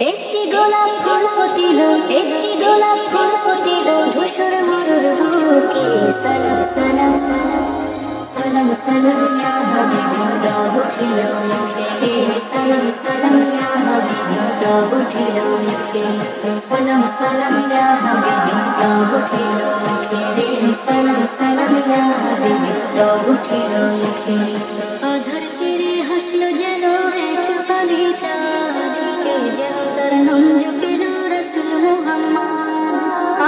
একটি গোলাপ ফুল ফুটিল, একটি গোলাপ ফুল ফুটিল ধূসর মরুর বুকে। সালাম সালাম সালাম সালাম সালাম ইয়া হাবিবি, ডাক উঠিল মুখে রে। সালাম সালাম ইয়া হাবিবি, ডাক উঠিল মুখে। সালাম সালাম ইয়া হাবিবি, ডাক উঠিল মুখে রে। সালাম সালাম ইয়া হাবিবি, ডাক উঠিল মুখে। আধার চিরে হাসলো যেন এক ফালি চাঁদ, কে যেন তার নাম জপিল রাসূল মুহাম্মদ।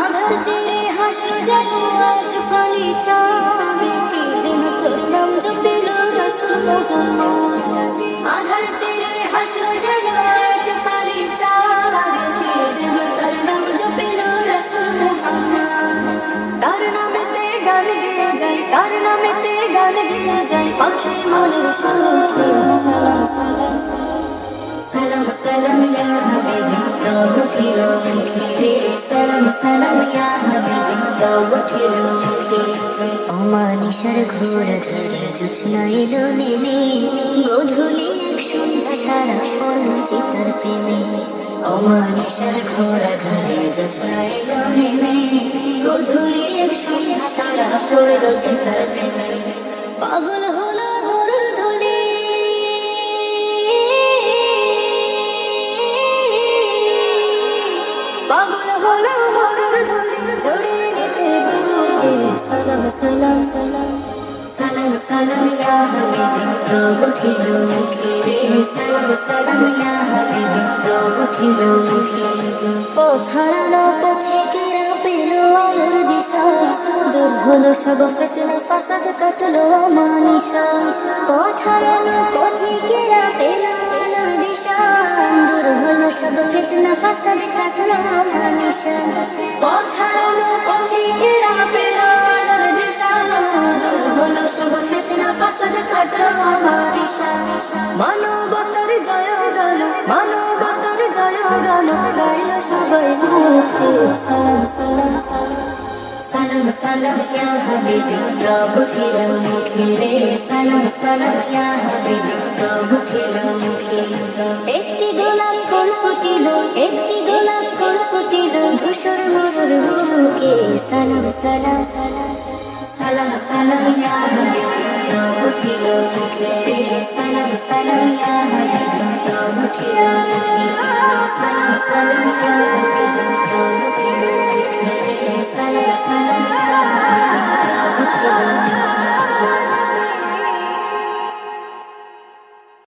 আধার চিরে হাসলো যেন এক ফালি চাঁদ, কে যেন তার নাম জপিল রাসূল মুহাম্মদ। আধার চিরে হাসলো যেন এক ফালি চাঁদ, কে যেন তার নাম জপিল রাসূল মুহাম্মদ। তার নামেতে গান গেয়ে যায়, তার নামেতে গান গেয়ে যায় পাখি মনের সুখে। সালাম সালাম সালাম সালাম ইয়া হাবিবি, ডাক উঠিল মুখে রে। সালাম সালাম ইয়া হাবিবি, ডাক উঠিল মুখে। অমানিসার ঘোর ধরে জোছনা এলো নেমে, গোধূলি এক সন্ধ্যা তারা পড়ল চিতার প্রেমে। অমানিসার ঘোর ধরে জোছনা এলো নেমে, গোধূলি এক সন্ধ্যা তারা পড়ল চিতার প্রেমে। পাগল হলো গরুর ধুলি, পাগল হলো গরুর ধুলি জড়িয়ে নিতে বুকে। সালাম সালাম সালাম সালাম সালাম ইয়া হাবিবি, ডাক উঠিল মুখে রে। সালাম সালাম ইয়া হাবিবি, ডাক উঠিল মুখে। পথ হারানো পথিকেরা পেল আলোর দিশা, দূর হলো সব ফিতনা ফাসাদ কাটলো অমানিসা। পথ হারানো পথিকেরা পেল আলোর দিশা, দূর হলো সব ফিতনা ফাসাদ কাটলো অমানিসা। পথ হারানো পথিকেরা পেল আলোর দিশা, দূর হলো সব ফিতনা ফাসাদ কাটলো অমানিসা। মানবতার জয় গান, মানবতার জয় গান গাইল সবাই মুখে। সালাম সালাম সালাম সালাম ইয়া হাবিবি, ডাক উঠিল মুখে রে। সালাম সালাম ইয়া হাবিবি, ডাক উঠিল মুখে। একটি গোলাপ ফুল ফুটিল, একটি গোলাপ ফুল ফুটিল ধূসর মরুর বুকে। সালাম সালাম সালাম সালাম সালাম ইয়া হাবিবি, ডাক উঠিল মুখে রে। সালাম সালাম ইয়া হাবিবি, ডাক উঠিল মুখে। সালাম সালাম ইয়া হাবিবি, ডাক উঠিল।